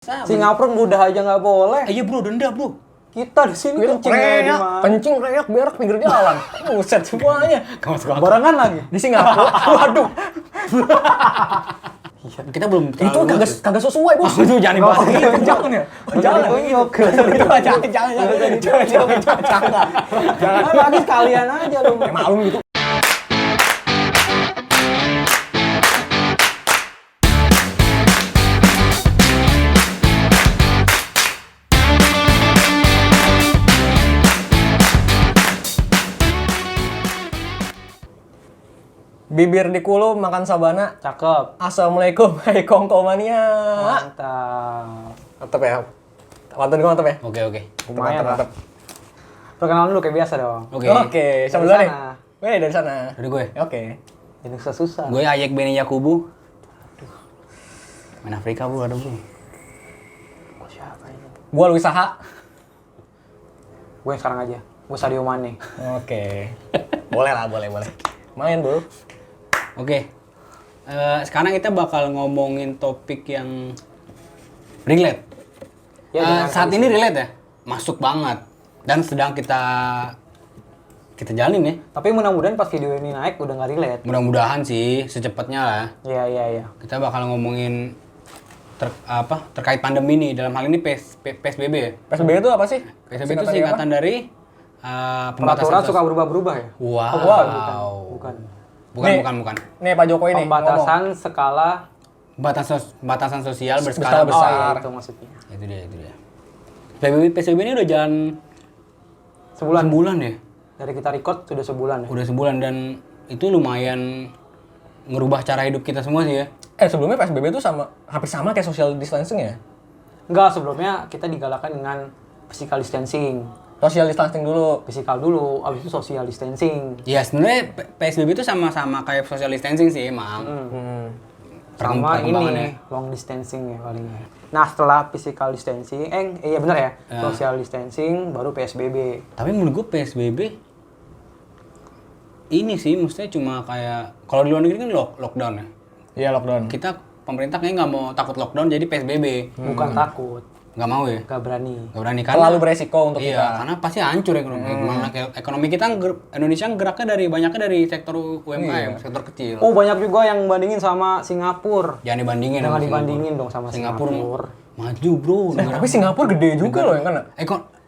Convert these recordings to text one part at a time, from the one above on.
Singapura udah aja nggak boleh. Iya bro, denda bro. Kita di sini kencing di mana? Kencing reak berak pinggir jalan. Buset semuanya. Barengan lagi Di Singapura. Waduh. Kita belum Itu kagak sesuai, Bos. Itu jangan dibahas. Jangan ya. Jangan. Jangan lagi sekalian aja lu. Maklum gitu. Bibir di kulu makan sabana. Cakep. Assalamualaikum, hai kongkomania. Mantap. Mantap ya. Mantap ya. Oke. Lumayan lah. Mantap. Perkenalan dulu kayak biasa dong. Oke. Siapa Dari dulu nih? sana. Weh, dari sana. Dari gue. Oke. Ini susah-susah. Gue Ayek Beni Yakubu. Main Afrika bro, ada bro. Siapa ini? Gua Luis Saha. Gue sekarang aja. Gue Sadio Mane. Oke. Boleh lah, boleh. Main, Bro. Oke. Sekarang kita bakal ngomongin topik yang relate. Ya, Saat ini relate ya, masuk banget dan sedang kita jalanin ya. Tapi mudah-mudahan pas video ini naik udah nggak relate. Mudah-mudahan sih secepatnya lah. Iya. Kita bakal ngomongin terkait pandemi nih, dalam hal ini PSBB ya. PSBB itu apa sih? PSBB itu singkatan dari Peraturan suka berubah-berubah ya? Wow. Bukan. Bukan. Nih Pak Jokowi nih. Pembatasan skala Batasan sosial berskala besar. itu maksudnya. Itu dia. PSBB ini udah jalan sebulan ya. Dari kita record sudah sebulan ya. Udah sebulan dan itu lumayan ngerubah cara hidup kita semua sih ya. Sebelumnya PSBB itu hampir sama kayak social distancing ya? Enggak, sebelumnya kita digalakkan dengan physical distancing. Social distancing dulu. Physical dulu, abis itu social distancing. Ya sebenarnya PSBB itu sama kayak social distancing sih emang. Sama ini Perkembangannya. long distancing ya paling. Nah setelah physical distancing, iya benar ya, social distancing baru PSBB. Tapi menurut gue PSBB ini sih maksudnya cuma kayak kalau di luar negeri kan lockdown ya. Iya, lockdown. Kita pemerintah kayaknya nggak mau takut lockdown jadi PSBB. Bukan takut, Nggak mau ya. gak berani. Nggak berani karena Terlalu beresiko untuk iya, kita. karena pasti hancur ekonomi kita Indonesia geraknya banyaknya dari sektor UMKM, sektor kecil. Oh banyak juga yang bandingin sama Singapura. Jangan dibandingin Jangan sama dibandingin dong sama Singapura. Singapura. Maju bro. Tapi Singapura gede juga loh yang kena.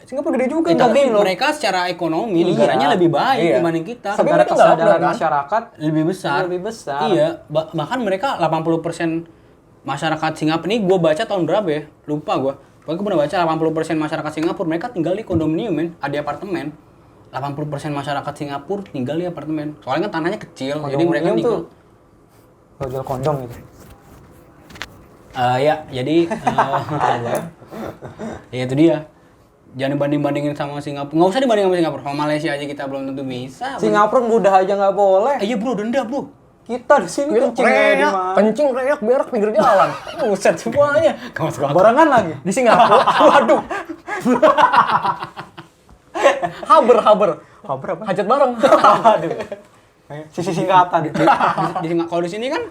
Singapura gede juga. Tapi loh. mereka secara ekonomi negaranya lebih baik Iya. dibanding kita. Tapi Secara mereka nggak kesadaran lockdown, kan? masyarakat lebih besar. lebih besar. Iya, bahkan mereka 80% masyarakat Singapura ini gue baca tahun berapa ya? Lupa gue. Pokoknya gue pernah baca 80% masyarakat Singapura mereka tinggal di kondominium men, di apartemen. 80% masyarakat Singapura tinggal di apartemen. Soalnya kan tanahnya kecil, jadi mereka tinggal. Tuh jual kondom gitu. Ya, jadi ya itu dia. Jangan dibanding-bandingin sama Singapura. Nggak usah dibandingin sama Singapura. Sama Malaysia aja kita belum tentu bisa. Singapura udah aja nggak boleh. Iya bro, denda bro. Kita di sini kencing di mana? Kencing reak berak pinggir jalan. Buset semuanya. Barengan lagi. Di Singapura. Waduh. Haber. Haber apa? Hajat bareng. Aduh. Sisi singkatan. Kalau di sini kan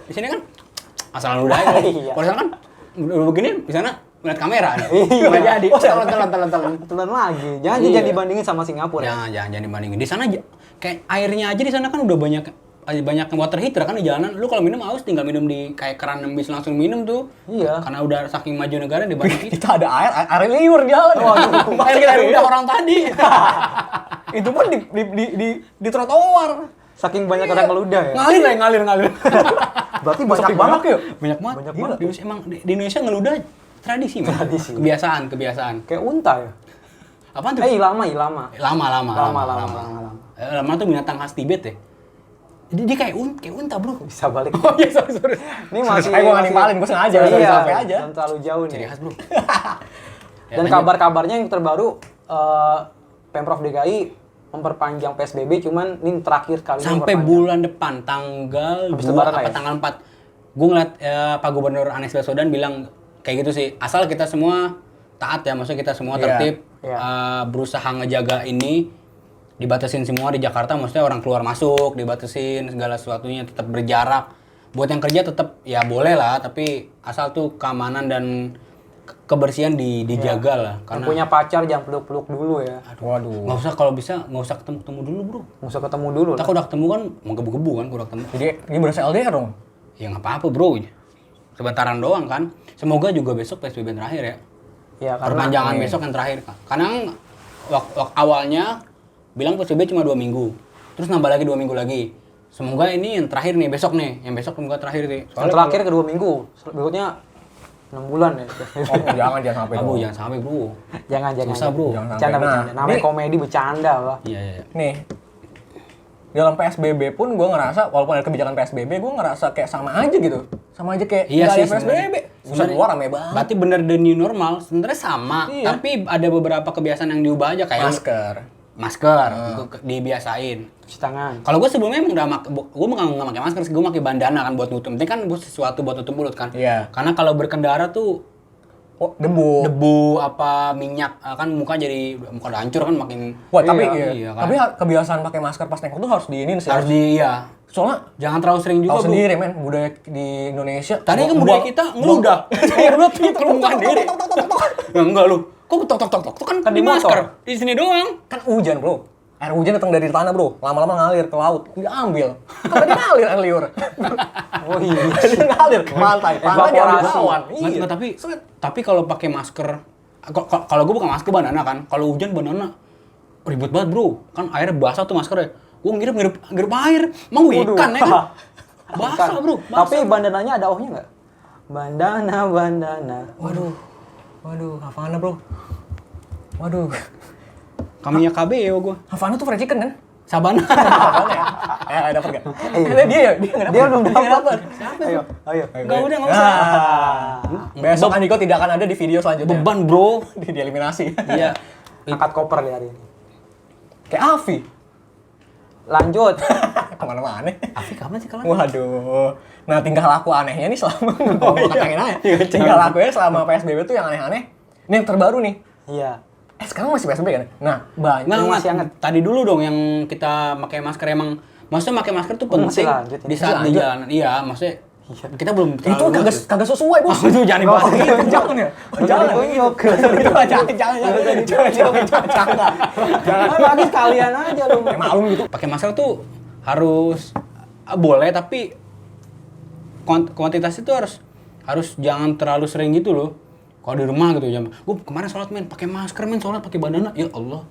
asal ludah aja. Iya. Kalau di sana kan udah begini, di sana ngeliat kamera. Iya. Nggak jadi. Oh, iya. Telan. Telan lagi. Iya. Jangan dibandingin sama Singapura. Jangan dibandingin. Di sana kayak airnya aja di sana kan udah banyak water heater kan di jalanan. Lu kalau minum haus tinggal minum di kayak keran yang bisa langsung minum tuh. Iya. Karena udah saking maju negara dibanding kita. Kita ada air liur jalan. Waduh. Air udah orang tadi. Itu pun di trotoar. Saking banyak orang ngeludah ya. Ngalir. Berarti banyak Sepi banget. yuk. Banyak banget. Gila, di Indonesia emang di Indonesia ngeludah tradisi, men. Tradisi. Kebiasaan. Kayak unta ya. Apaan tuh? Lama. Lama. Lama tuh binatang khas Tibet ya. Jadi dia kayak unta, bro. Bisa balik. Oh iya, sorry. Ini masih Gue nggak nimpalin, gue sengaja. Iya, Sampai aja. dan terlalu jauh Ciri nih. khas, bro. Dan kabar-kabarnya yang terbaru Pemprov DKI memperpanjang PSBB cuman ini terakhir kali Sampai memperpanjang. bulan depan tanggal Habis 2 lebaran lah apa ya? tanggal 4. Gue ngeliat Pak Gubernur Anies Baswedan bilang kayak gitu sih. Asal kita semua taat ya, maksudnya kita semua Iya. tertib, Iya. berusaha ngejaga ini, dibatasin semua di Jakarta, maksudnya orang keluar masuk, dibatasin segala sesuatunya, tetap berjarak. Buat yang kerja tetap ya boleh lah, tapi asal tuh keamanan dan kebersihan dijaga lah. Yang Karena punya pacar jangan peluk-peluk dulu ya. Waduh. nggak usah, kalau bisa nggak usah ketemu dulu bro. Nggak usah ketemu dulu Kita lah. kalau udah ketemu kan mau gebu-gebu kan, kalau udah ketemu. Jadi ini berasa LDR dong. Ya nggak apa-apa bro. Sebentaran doang kan. Semoga juga besok PSBB terakhir ya. Ya karena Perpanjangan besok yang terakhir. Karena awalnya bilang PSBB cuma 2 minggu. Terus nambah lagi 2 minggu lagi. Semoga ini yang terakhir nih, besok nih. Yang besok semoga terakhir nih. yang terakhir ke 2 minggu. Berikutnya 6 bulan ya. Oh, jangan sampai Abu dong. jangan sampai bro. jangan. Usah, bro. Jangan sampai. Bercanda, bercanda. Nah, Namanya ini- komedi bercanda lah. Iya, iya. Nih, dalam PSBB pun gue ngerasa, walaupun ada kebijakan PSBB, gue ngerasa kayak sama aja gitu. Sama aja kayak Iya nggak sih, ada PSBB. Susah keluar rame banget. Berarti bener the new normal. Sebenarnya sama, Iya. tapi ada beberapa kebiasaan yang diubah aja kayak Masker. dibiasain. Cuci tangan. Kalau gue sebelumnya emang gue nggak pakai masker, gue pakai bandana kan buat nutup. Penting kan buat sesuatu buat tutup mulut kan. Iya. Karena kalau berkendara tuh Oh, debu. apa minyak kan muka udah hancur kan makin. Wah, tapi iya, kan. tapi kebiasaan pakai masker pas naik motor tuh harus diinin sih. Harus iya. Soalnya Jangan terlalu sering juga tahu bro. sendiri men, budaya di Indonesia. Tadi kan budaya kita ngeludah. Ngeludah tuh kelumpuhan diri. Ya enggak lu. Kok tok tuh kan Kan di di motor. masker. Di sini doang. Kan hujan bro. Air hujan datang dari tanah bro, lama-lama ngalir ke laut, diambil. Kan tadi ngalir air liur. Oh iya. Tadi ngalir ke pantai, pantai diambil Evaporasi. lawan. Nggak, tapi kalau pakai masker, kalau gue bukan masker bandana kan, kalau hujan bandana ribet banget bro, kan airnya basah tuh maskernya. Gue ngirup air, mau Waduh. ikan ya kan? Basah bro, basah. Tapi bandananya ada ohnya nggak? Bandana. Waduh, Havana bro. Waduh, Kamiya KBO gue. Havana tuh fried chicken kan? Sabana. Havana ya? Dapat nggak? Dia nggak Dia belum nggak dapat. Ayo. Nggak usah. Besok Andiko tidak akan ada di video selanjutnya. Beban bro. Dieliminasi. Iya. Angkat koper di hari ini. Kayak Avi. Lanjut. Kemana-mana. Afi kapan sih kalau? Waduh. Nah, tingkah laku anehnya nih selama katanya aja. Tingkah lakunya selama PSBB tuh yang aneh-aneh. Ini yang terbaru nih. Iya. Sekarang masih PSBB kan? Nah, banyak. Nggak, masih hangat. tadi dulu dong yang kita pakai masker emang. Maksudnya pakai masker tuh masih penting lanjut ini. di saat Masih di jalanan. Iya, maksudnya kita belum Itu kagak sesuai, Bos. Oh, itu jangan dibahas gitu. Jangan ya. Jangan. Jangan. Lagi sekalian aja lu. Kayak malum gitu. Pakai masker tuh harus boleh tapi kuantitas itu harus jangan terlalu sering gitu loh. Kalau di rumah gitu jam. Gue kemarin sholat men pakai masker men, sholat pakai bandana. Ya Allah.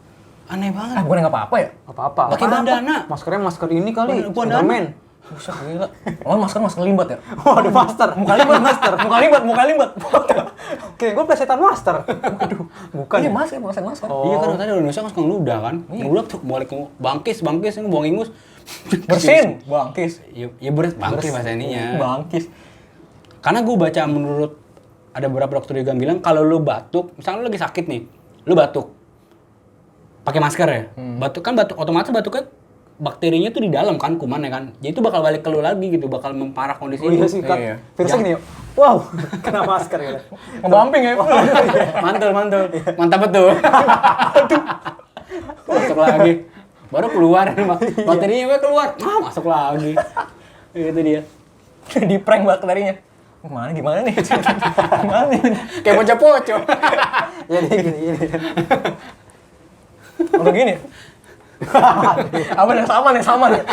Aneh banget. Bukan nggak apa-apa ya? Apa-apa. Pakai bandana. Maskernya masker ini kali. Bandana. Spiderman. Buset gila. Oh, masker limbat ya? Waduh, master. Muka limbat. Oke, gue plesetan master. Waduh, bukan. Iya, masker. Iya kan tadi Indonesia kan suka ngeludah kan. Ngeludah tuh balik ke bangkis ini buang ingus. Bersin, bangkis. Ya bangkis bahasa ininya. Bangkis. Karena gue baca menurut ada beberapa dokter juga bilang kalau lu batuk, misalnya lu lagi sakit nih, lu batuk, pakai masker ya, batuk otomatis batuknya bakterinya tuh di dalam kan kumannya kan, jadi itu bakal balik ke lu lagi gitu, bakal memparah kondisi Oh lu. iya sih, kan. Iya. Virusnya gini. Wow, kena masker ya. Ngebumping ya? Mantul, mantap betul. Masuk lagi, baru keluar bakterinya keluar, masuk lagi, itu dia. Di prank bakterinya. Gimana nih? Gimana nih? Kayak poco-poco. Jadi gini. Untuk gini. Apa yang sama nih?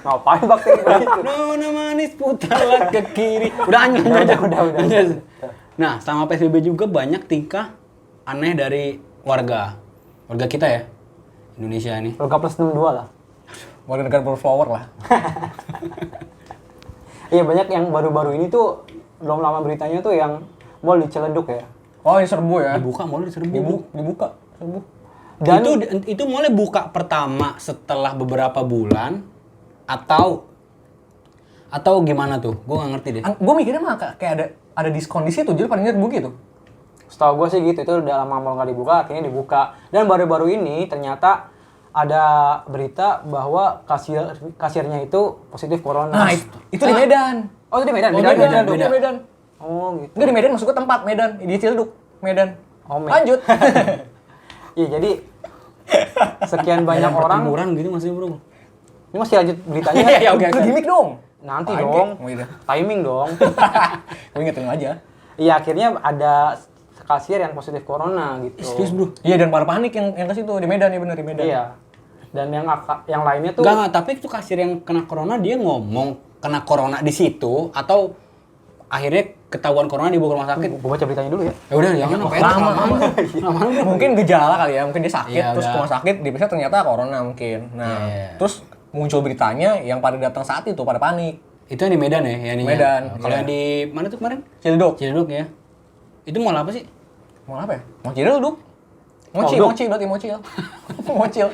Ngapain bakteri begitu? Nona manis putarlah ke kiri. Udah. Nah, sama PSBB juga banyak tingkah aneh dari warga kita ya, Indonesia ini. Loga plus 62 lah. Warga negara berflower lah. Iya, banyak yang baru-baru ini tuh belum lama beritanya tuh yang mall di Ciledug ya. Oh, ini serbu ya? Dibuka mulai diserbu. Dibuka. Serbu. Dan itu mulai buka pertama setelah beberapa bulan atau gimana tuh? Gue nggak ngerti deh. Gue mikirnya mah kayak ada diskon di situ, jadi palingnya dibuka gitu. setahu gue sih gitu, itu udah lama mall nggak dibuka, akhirnya dibuka. Dan baru-baru ini ternyata ada berita bahwa kasirnya itu positif corona. Nah, itu di Medan. Oh, itu di Medan? Oh, Beda, di beda. Medan. Oh, gitu. Enggak di Medan, maksud gue tempat Medan, di Ciledug, Medan. Oh, Lanjut. Iya, jadi sekian banyak orang. Pertempuran gitu masih bro. Ini masih lanjut beritanya. Iya, oke. Lu gimmick dong. Nanti Oke. dong. Oh, iya. Timing dong. Gue ingetin aja. Iya, akhirnya ada kasir yang positif corona gitu. Serius bro? Iya, dan pada panik yang ke situ di Medan, ya bener di Medan. Iya. Dan yang lainnya tuh Enggak, tapi itu kasir yang kena corona dia ngomong kena corona di situ atau akhirnya ketahuan corona dibawa ke rumah sakit. Gua baca beritanya dulu ya. Ya udah jangan apa ya. Lama. Mungkin gejala kali ya, mungkin dia sakit Iya, terus udah. ke rumah sakit diperiksa ternyata corona mungkin. Nah, Iya. terus muncul beritanya yang pada datang saat itu pada panik. Itu yang di Medan ya, yang ininya. Medan, Kalau iya. yang di mana tuh kemarin? Ciledug. Ciledug ya. Itu mau apa sih? Mau apa ya? Mau Ciledug. Mochi berarti mocil. Mocil.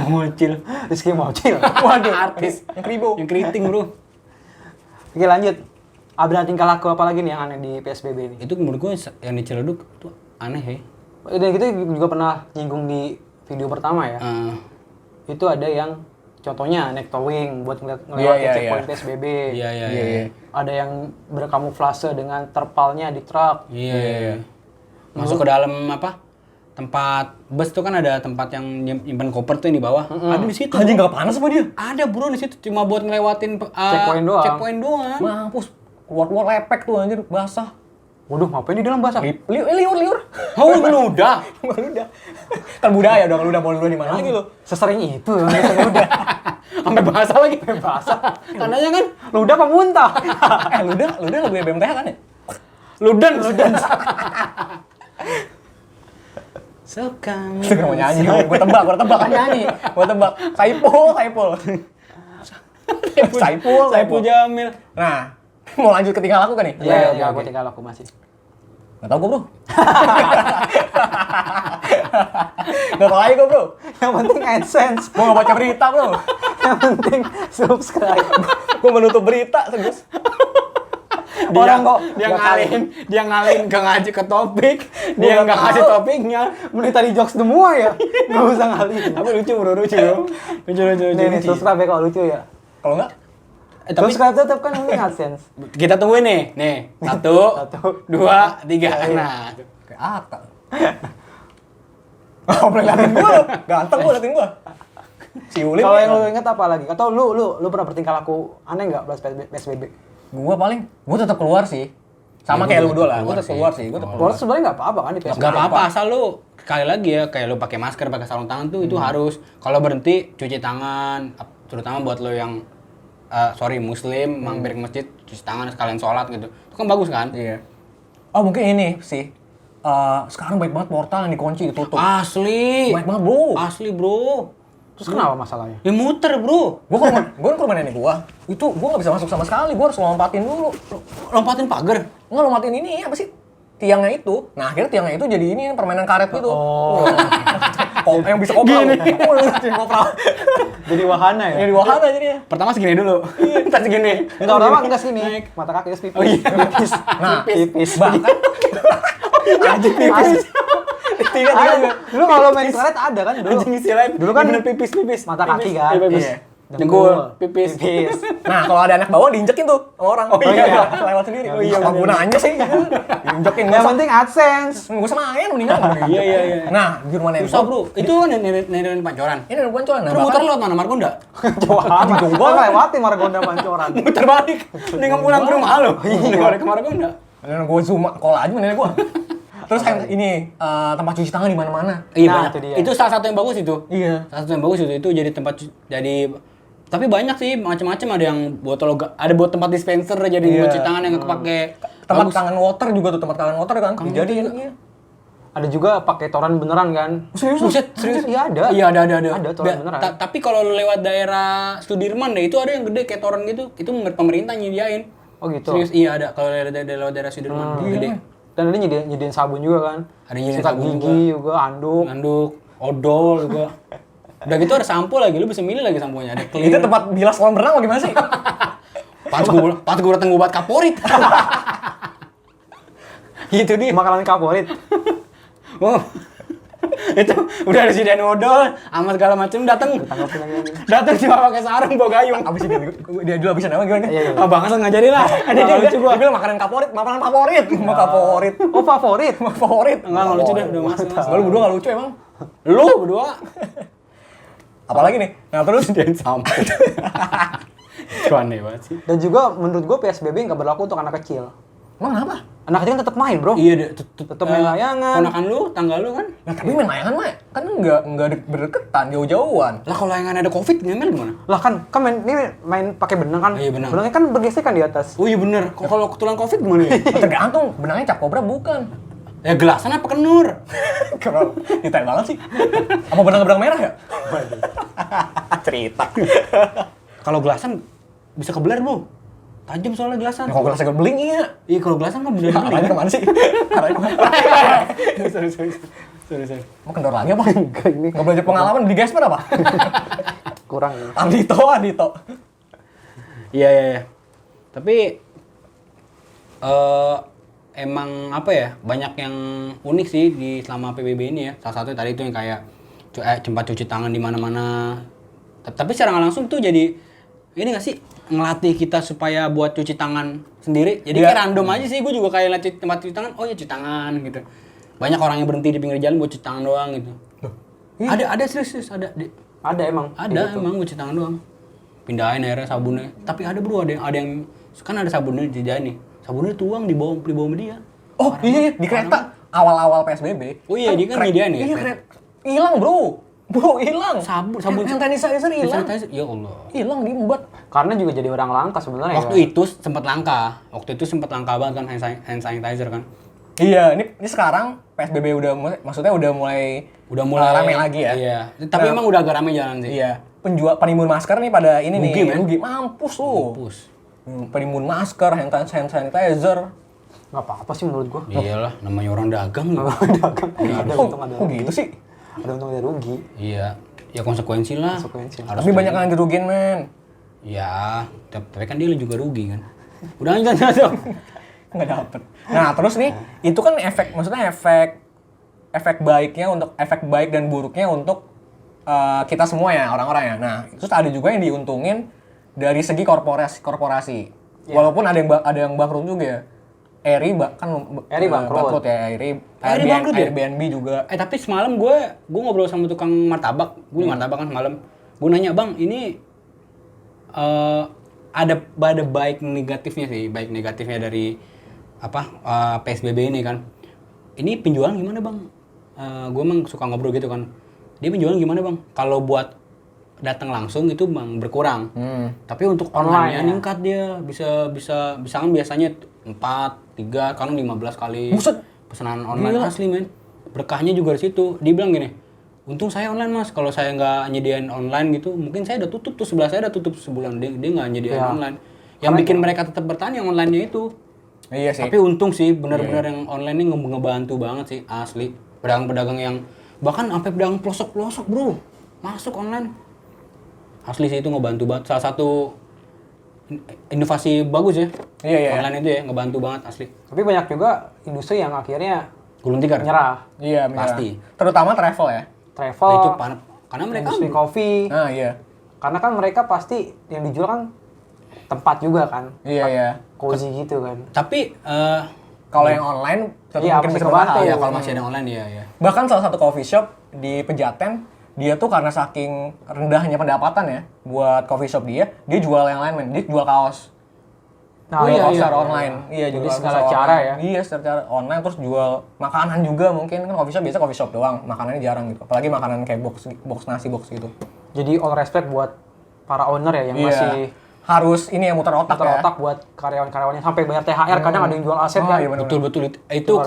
Mocil. Rizky Mocil. Waduh, artis. Yang kribo. Yang keriting, Bro. Oke, lanjut. Ada tingkah laku apa lagi nih yang aneh di PSBB ini? Itu menurut gue yang di Ciledug tuh aneh ya. Dan kita juga pernah nyinggung di video pertama ya. Itu ada yang contohnya naik towing buat ngelewatin Iya, checkpoint iya. PSBB. Iya. Ada yang berkamuflase dengan terpalnya di truk. Iya. Masuk ke dalam apa? Tempat bus tuh kan ada tempat yang nyimpen koper tuh yang di bawah. Ada di situ. Anjing enggak panas apa dia? Ada bro di situ cuma buat ngelewatin Checkpoint doang. Checkpoint doang. Mampus. Keluar lepek tuh anjir, basah. Waduh, ngapain di dalam basah? Liur. Oh, meludah. Meludah. Kan budaya dong, lu udah mau di mana lagi lu? Sesering itu udah Sampai basah lagi. Basah. Tandanya kan ludah apa muntah? Ludah lagunya BMTH kan ya? ludan. So kamu. Itu mau nyanyi, gue tebak kan nyanyi. Gue tebak, Saipul. Saipul Jamil. Nah, mau lanjut ke tingkah laku kan nih? Iya, gue tinggal aku masih. Gak tau gue bro. Gak tau lagi gue bro. Yang penting AdSense. Gue gak baca berita bro. Yang penting subscribe. Gue menutup berita serius. Dia ngalihin ke topik, dia nggak kasih topiknya. Mending tadi jokes semua ya. Gak usah ngalihin. Tapi lucu bro. Nih, subscribe ya kalau lucu ya. Kalau enggak, Tapi Subscribe tetap kan penting AdSense. kita tungguin nih. 1, 2, 3. Nah, kayak Atta. Oh, boleh liatin gue lo. Ganteng gue liatin gue. Si Ulin. Kalau yang lu inget apa lagi? Atau lu pernah bertingkah laku aneh nggak pas PSBB? Gue tetap keluar sih. Sama Ya, kayak gua lu dulu tetap lah. Gue keluar tetap sih. keluar sih. Gue tetap Kalau keluar. sebenarnya nggak apa-apa kan di PSBB. nggak apa-apa asal lu sekali lagi ya kayak lu pakai masker, pakai sarung tangan tuh itu harus. Kalau berhenti cuci tangan, terutama buat lo yang muslim mampir ke masjid cuci tangan sekalian sholat gitu. Itu kan bagus kan? Iya. Oh mungkin ini sih. Sekarang baik banget portal yang dikunci ditutup. Asli. Baik banget bro. Asli bro. Terus kenapa masalahnya? Ya muter bro. Gue ke rumah nenek gue. Itu gue nggak bisa masuk sama sekali. Gue harus lompatin dulu. Lompatin pagar. Nggak lompatin ini apa sih? Tiangnya itu. Nah akhirnya tiangnya itu jadi ini permainan karet gitu. Oh. Yang bisa kopral. Kopral. Jadi wahana ya? Yang di wahana jadinya. Pertama segini dulu. Ntar segini. Enggak pertama enggak sini. Mata kaki terus pipis. Oh iya. Pipis. Nah, pipis. bahkan Anjing pipis. tiga Dulu kalau main karet ada kan dulu. Anjing istilahnya. Dulu kan bener pipis. mata kaki kan. Pipis. Iya. Dengkul, pipis. Nah, kalau ada anak bawah diinjekin tuh sama orang. Oh iya. Lewat sendiri. Oh iya, Apa bener. gunanya sih? Diinjekin Yang penting AdSense. Gue sama main mendingan. Iya. Nah, di rumah nenek Susah gua, bro. Itu nenek Pancoran. ini ada pancoran. Nah, Terus muter bahkan lewat mana? Margonda? Jauh amat. Gua lewati Margonda Pancoran. Muter balik. Dengan pulang ke rumah lo. Dengan balik ke Margonda. nenek gue zoom call aja sama nenek gue. Terus kayak ini tempat cuci tangan di mana-mana. Iya Nah, banyak. itu dia. Itu salah satu yang bagus itu. Iya. Salah satu yang bagus itu jadi tempat jadi tapi banyak sih macam-macam ada yang ada buat tempat dispenser jadi Iya. cuci tangan yang kepake. Tempat Bagus. kangen water juga tuh, tempat kangen water kan. Dijadiin. water. Iya. Ada juga pakai toran beneran kan? Buset, serius? Iya ada. Iya ada. Ada toran beneran. Tapi kalau lu lewat daerah Sudirman deh itu ada yang gede kayak toran gitu. Itu pemerintah nyediain. Oh gitu. Serius iya ada kalau lewat daerah Sudirman gede. Dan ada nyediain sabun juga kan? Ada nyediain Sikat sabun gigi juga, handuk. Nganduk, odol juga. Udah gitu ada sampo lagi, lu bisa milih lagi samponya. Ada Itu clear. tempat bilas kolam renang gimana sih? Pas gue dateng gue buat kaporit. Gitu dia. Makanan favorit. Oh. Itu udah ada sediain odol sama segala macam dateng cuma pakai sarung bawa gayung. Abis ini dia dulu abis nama gimana? Iya. Ah bangsa nggak jadi lah. Ada dia lucu gua. bilang makanan favorit. Mau favorit. Oh favorit. Favorit. Enggak lucu deh, udah masuk. Lu berdua gak lucu emang? Lu berdua Apalagi nih? Nah terus sediain sampo. Itu aneh banget sih. Dan juga menurut gue PSBB nggak berlaku untuk anak kecil. Emang kenapa? Anak kecil kan tetap main, Bro. Iya, Tetap main layangan. Ponakan lu, tangga lu kan. Nah, tapi main layangan mah kan nggak berdekatan, jauh-jauhan. Lah kalau layangan ada Covid ngemel gimana? Lah kan main pakai benang kan. Iya, benang. Benangnya kan bergesekan di atas. Oh iya bener. Kalau ketulan Covid gimana ya? Tergantung, benangnya cap kobra bukan. Ya gelasan apa kenur? Kalau detail banget sih. Apa benang-benang merah ya? Cerita. Kalau gelasan bisa kebeler, Bu. Tajam soalnya gelasan. Kalau gelasnya kebeling iya. Iya, kalau gelasan kan bener Arahnya kemana sih? Arahnya kemana? Sorry. Mau kendor lagi apa? Enggak ini Nggak belajar pengalaman di Gasper apa? kurang ini. Adito. Iya. Tapi emang apa ya? Banyak yang unik sih di selama PBB ini ya. Salah satunya tadi itu yang kayak tempat cuci tangan di mana-mana. Tapi secara nggak langsung tuh jadi ini nggak sih ngelatih kita supaya buat cuci tangan sendiri. Jadi kayak random aja sih. Gue juga kayak liat tempat cuci tangan. Oh ya cuci tangan gitu. Banyak orang yang berhenti di pinggir jalan buat cuci tangan doang gitu. Ada serius ada. Ada emang. Ada emang cuci tangan doang. Pindahin airnya sabunnya. Tapi ada bro ada yang kan ada sabunnya di jalan nih. Sabunnya tuang di bawah dia. Oh iya di kereta awal-awal PSBB. Oh iya dia kan nyediain ya. Iya kereta. Hilang bro, hilang. Sabun Hand sanitizer hilang. Ya Allah. Hilang diembat. Karena juga jadi orang langka sebenarnya. Waktu itu sempat langka. Waktu itu sempat langka banget kan hand sanitizer kan. Iya, ini sekarang PSBB maksudnya udah mulai rame lagi ya. Iya. Tapi emang udah agak rame jalan sih. Iya. Penimbun masker nih pada ini Rugi, nih. men. Rugi mampus lu. Mampus. Penimbun masker, hand sanitizer. Nggak apa-apa sih menurut gua. Iyalah, namanya orang dagang. Dagang. Ada untung ada Kok rugi. gitu sih? Ada untung ada rugi. Iya. Ya konsekuensi lah. Konsekuensi. Harus Tapi banyak yang dirugiin, men. Ya, tapi kan dia juga rugi kan. Udah lanjut. Nggak dapet. Nah, terus nih, itu kan maksudnya efek baik dan buruknya untuk kita semua ya, orang-orang ya. Nah, terus ada juga yang diuntungin dari segi korporasi. Yeah. Walaupun ada yang bangkrut juga ya. Eri bangkrut ya, bangkrut ya? Airbnb juga. Tapi semalam gue ngobrol sama tukang martabak. Gue martabak kan semalam. Gue nanya, "Bang, ini ada baik negatifnya sih, baik negatifnya dari PSBB ini kan. Ini penjualan gimana, Bang?" Gue emang suka ngobrol gitu kan. Dia penjualan gimana, Bang? Kalau buat datang langsung itu Bang berkurang. Tapi untuk online-nya ningkat dia. Bisa kan biasanya 4, 3, kan 15 kali. Buset. Pesanan online asli, men. Berkahnya juga di situ. Dia bilang gini, "Untung saya online, Mas. Kalau saya nggak nyediain online gitu, mungkin saya udah tutup tuh, sebelah saya udah tutup sebulan. Dia nggak nyediain online." Yang bikin mereka tetap bertahan yang online-nya itu. Iya sih. Tapi untung sih, benar-benar yang online ini ngebantu banget sih, asli. Pedagang-pedagang yang bahkan sampai pedagang pelosok-pelosok, bro, masuk online. Asli sih itu ngebantu banget. Salah satu inovasi bagus ya. Iya. Online itu ya ngebantu banget asli. Tapi banyak juga industri yang akhirnya Gulung tikar. nyerah. Iya, Pasti. Terutama travel ya. Travel, Itu karena mereka industri kopi. Nah, iya. Karena kan mereka pasti yang dijual kan tempat juga kan. Iya. Cozy gitu kan. tapi Kalau yang online tetap Iya, mungkin masih bisa kebantu. bertahan. ya kalau masih ada online ya. Bahkan salah satu coffee shop di Pejaten, dia tuh karena saking rendahnya pendapatan ya buat coffee shop dia jual yang lain, men. Dia jual kaos. Nah, Jual kaos iya, secara iya. online. Iya, Jadi jual kaos segala secara cara online. ya. Iya, secara cara online, terus jual makanan juga mungkin. Kan coffee shop biasa coffee shop doang, makanannya jarang gitu. Apalagi makanan kayak box nasi box gitu. Jadi all respect buat para owner ya yang Iya. masih Harus ini ya muter otak ya. otak buat karyawan-karyawannya sampai bayar THR. Kadang ada yang jual aset kan. Iya, bener. Betul. Itu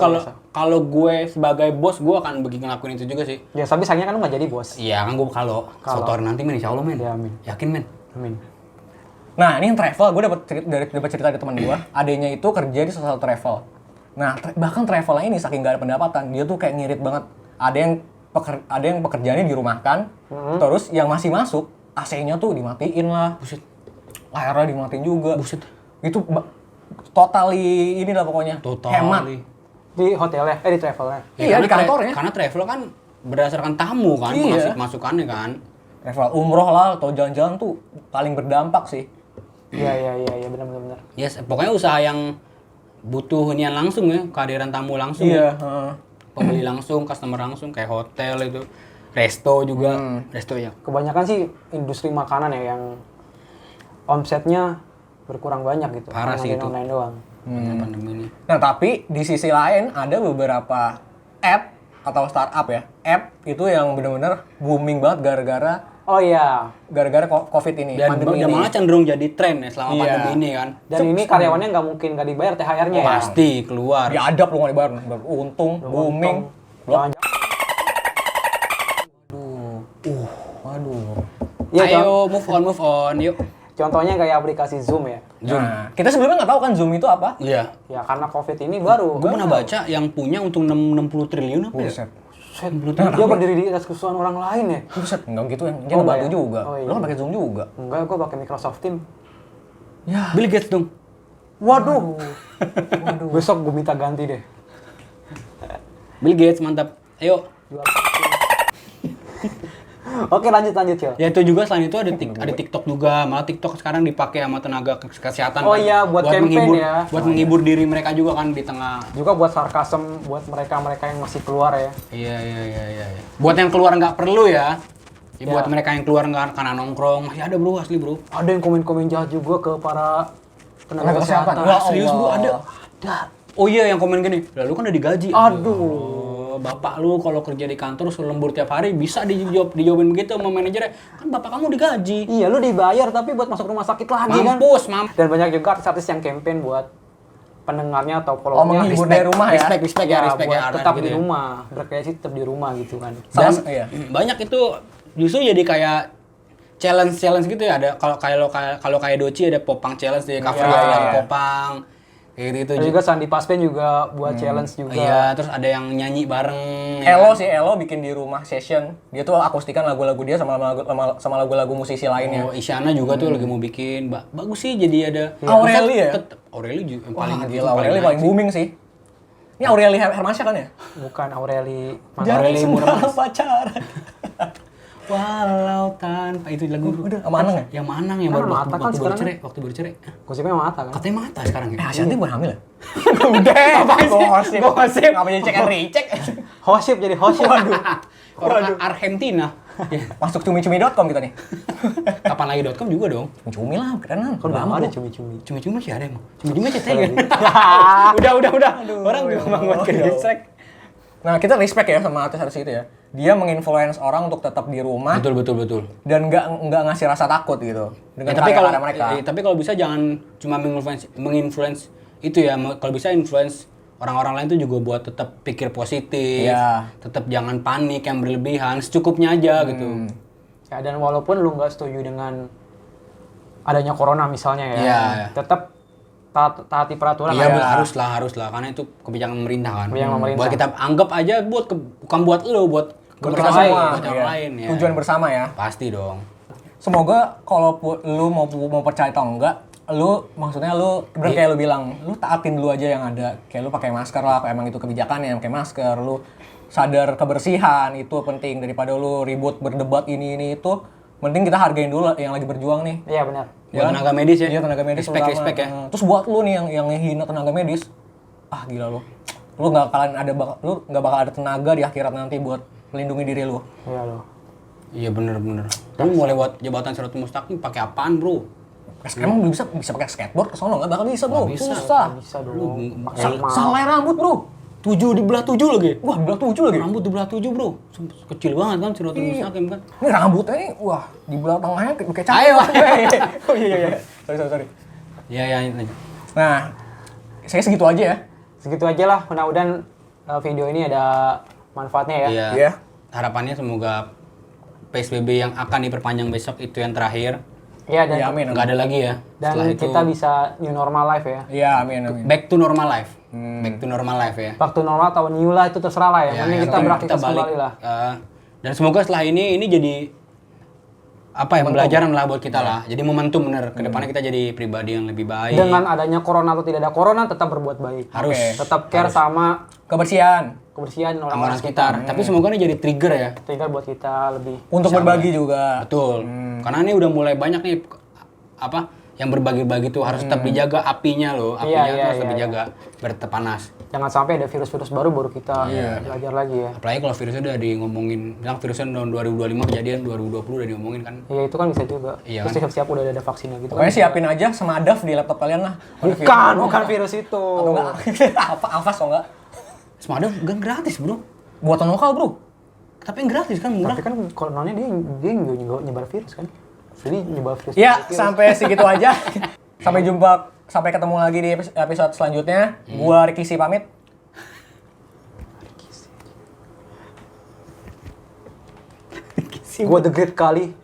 kalau gue sebagai bos gue akan begini ngelakuin itu juga sih. Ya, tapi sayangnya kan lu nggak jadi bos. Iya kan gue kalau suatu hari nanti men, insya Allah men. Ya, amin. Yakin men. Amin. Nah, ini yang travel, gue dapat cerita dari teman gue, adanya itu kerja di salah satu travel. Nah, bahkan travelnya ini saking gak ada pendapatan, dia tuh kayak ngirit banget. Ada yang pekerjaannya dirumahkan, terus yang masih masuk, AC-nya tuh dimatiin lah. Buset. Layarnya dimatiin juga. Buset. Itu totally ini lah pokoknya. Hemat. Di hotelnya, di travelnya. Iya, di kantornya. Karena travel kan berdasarkan tamu kan, Iya. masukannya kan. Travel umroh lah atau jalan-jalan tuh paling berdampak sih. Iya, benar. Yes, pokoknya usaha yang butuh hunian langsung ya, kehadiran tamu langsung. Iya, Pembeli langsung, customer langsung, kayak hotel itu. Resto juga, resto ya. Kebanyakan sih industri makanan ya yang omsetnya berkurang banyak gitu. Parah Karena sih itu. online doang. pandemi ini. Nah, tapi di sisi lain ada beberapa app atau startup ya. App itu yang benar-benar booming banget gara-gara Oh iya. Covid ini, Dan pandemi ini. malah cenderung jadi tren ya selama Iya. pandemi ini kan. Dan ini karyawannya nggak mungkin nggak dibayar THR-nya ya. Pasti keluar. Diadap lu nggak dibayar. Untung, booming. Jangan. Waduh. Iya, Ayo move on, yuk. contohnya kayak aplikasi Zoom ya. Nah, kita sebelumnya nggak tahu kan Zoom itu apa. Iya. Ya karena Covid ini baru. Gue pernah baca yang punya untung 60 triliun apa ya? Buset. Set, dia berdiri di atas kesusahan orang lain ya. Buset, enggak gitu yang dia Oh, ngebantu enggak ya? juga. Oh, iya. Lu kan pakai Zoom juga. Enggak, gue pakai Microsoft Teams. Ya. Bill Gates dong. Waduh. Besok gue minta ganti deh. Bill Gates mantap. Ayo. Oke, lanjut Cil. Ya itu juga selain itu ada TikTok juga. Malah TikTok sekarang dipakai sama tenaga kesehatan. Oh kan. iya, buat campaign menghibur, ya. Buat menghibur diri mereka juga kan di tengah. Juga buat sarkasem buat mereka yang masih keluar ya. Iya. Buat yang keluar nggak perlu ya. Ya. Buat mereka yang keluar nggak karena nongkrong masih ada bro, asli bro. Ada yang komen-komen jahat juga ke para tenaga kesehatan. Wah, Serius bro, ada. Oh iya yang komen gini, lalu kan udah digaji. Aduh. Bapak lu kalau kerja di kantor suruh lembur tiap hari bisa dijawabin begitu sama manajernya. Kan bapak kamu digaji. Iya, lu dibayar tapi buat masuk rumah sakit lagi kan. Mampus. Dan banyak juga artis-artis yang campaign buat pendengarnya atau followernya menghibur dari rumah ya. Respect ya, buat Arna tetap gitu di ya. rumah, berkreasi tetap di rumah gitu kan. Dan Iya. banyak itu justru jadi kayak challenge gitu ya. Ada kalau kayak Doci ada Popang challenge di cover Iya. Popang. Kayak gitu. Terus juga Sandi Paspen juga buat challenge juga. Iya, terus ada yang nyanyi bareng. ya Elo kan? sih, Elo bikin di rumah session. Dia tuh akustikan lagu-lagu dia sama lagu-lagu musisi lainnya. Oh, Isyana juga tuh lagi mau bikin. Bagus sih jadi ada. Aureli ya? Aureli juga yang Wah, paling gila, Aureli paling booming sih. Ini Aureli Hermansyah kan ya? Bukan Aureli. Aureli Murmas. pacaran. Walau tanpa itu lagu Udah, sama Anang ya? yang Manang yang Kan baru Mata kan sekarang. waktu baru cerai. Gosipnya mata kan. Katanya mata sekarang ya. Asyanti bukan hamil ya? Udah, gosip. Gosip. Ngapain cek and recheck? Hosip jadi hosip. Orang Argentina. Ya. Masuk cumi-cumi.com kita nih. Kapan lagi.com juga dong. Cumi lah, keren kan? Kan udah ada cumi-cumi. Cumi-cumi sih ada emang. Cumi-cumi cetek ya. Udah. Orang gampang buat ke distract. Nah, kita respect ya sama artis-artis itu ya. Dia menginfluence orang untuk tetap di rumah Betul. dan nggak ngasih rasa takut gitu dengan Tapi kalau karya mereka. tapi kalau bisa jangan cuma menginfluence itu ya. Kalau bisa influence orang-orang lain tuh juga buat tetap pikir positif. Iya. Tetap jangan panik yang berlebihan, secukupnya aja gitu. Ya, dan walaupun lu nggak setuju dengan adanya corona misalnya ya, Iya. tetap taati peraturan. Iya, ya. haruslah karena itu kebijakan pemerintah kan. Kebijakan pemerintah. Buat kita anggap aja bukan buat lo, buat Buat kebersihan kita semua, buat orang iya. lain ya. Tujuan bersama ya. Pasti dong. Semoga kalau lu mau percaya atau enggak, maksudnya lu bener kayak lu bilang, lu taatin dulu aja yang ada. Kayak lu pakai masker lah, kalau emang itu kebijakannya, pakai masker. Lu sadar kebersihan itu penting daripada lu ribut berdebat ini itu. Mending kita hargain dulu yang lagi berjuang nih. Iya benar. Buat tenaga medis ya. Iya, tenaga medis Respect ya. Terus buat lu nih yang hina tenaga medis, gila lu. Lu nggak bakal ada tenaga di akhirat nanti buat melindungi diri lu. Iya loh. Iya bener. Lu mau lewat jabatan Siratul Mustaqim pakai apaan, Bro? Emang bisa pakai skateboard ke sono nggak bakal bisa, Bro. Nggak bisa. Susah. Bisa dong. Salai rambut, Bro. 7 dibelah 7 lagi. Wah, belah 7 lagi. Rambut dibelah 7, Bro. Kecil banget kan Siratul Mustaqim kan. Ini rambutnya nih, wah, di belah tengahnya kayak cakep. Ayo. Oh iya. Sorry. Iya, ini. Nah, saya segitu aja ya. Segitu aja lah. Mudah-mudahan video ini ada manfaatnya ya. Iya. Iya. Harapannya semoga PSBB yang akan diperpanjang besok itu yang terakhir. Iya dan Ya, amin. Nggak ada lagi ya. dan Setelah itu kita bisa new normal life ya. Iya, amin. back to normal life. Back to normal life ya. Waktu normal atau new lah itu terserah lah ya. Ya, Mending ya, kita beraktivitas balik. kembali lah. Dan semoga setelah ini jadi apa ya, pembelajaran lah buat kita lah. Jadi momentum bener. Kedepannya kita jadi pribadi yang lebih baik. Dengan adanya corona atau tidak ada corona tetap berbuat baik. Harus. Oke. Tetap care sama Kebersihan. kebersihan sama orang-orang orang sekitar. Tapi semoga ini jadi trigger ya. Sehingga buat kita lebih Untuk berbagi juga. Betul. Karena ini udah mulai banyak nih apa yang berbagi-bagi tuh harus tetap dijaga apinya loh. Apinya tuh harus tetap iya. dijaga biar tetap panas. Jangan sampai ada virus-virus baru kita belajar lagi ya. Apalagi kalau virusnya udah ngomongin, bilang virusnya tahun 2025 kejadian 2020 udah diomongin kan. Iya itu kan bisa juga. Iya Terus siap-siap udah ada vaksinnya gitu. Pokoknya siapin aja sama DAF di laptop kalian lah. Bukan virus itu. Atau enggak? Apa Avas atau enggak? Semua ada kan gratis bro. Buatan lokal, Bro. Tapi yang gratis kan murah. Tapi kan coronanya dia nyebar virus kan. Jadi nyebar virus. Ya, sampai segitu aja. Sampai ketemu lagi di episode selanjutnya. Gua Ricky Si pamit. Gua The Great kali.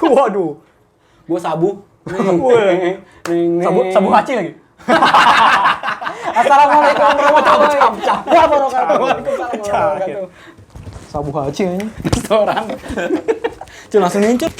Waduh. Gua Sabu. Sabu haci lagi. Assalamualaikum warahmatullahi wabarakatuh. Waalaikumsalam. Sabu haji ini. Restoran. Cuma langsung muncul.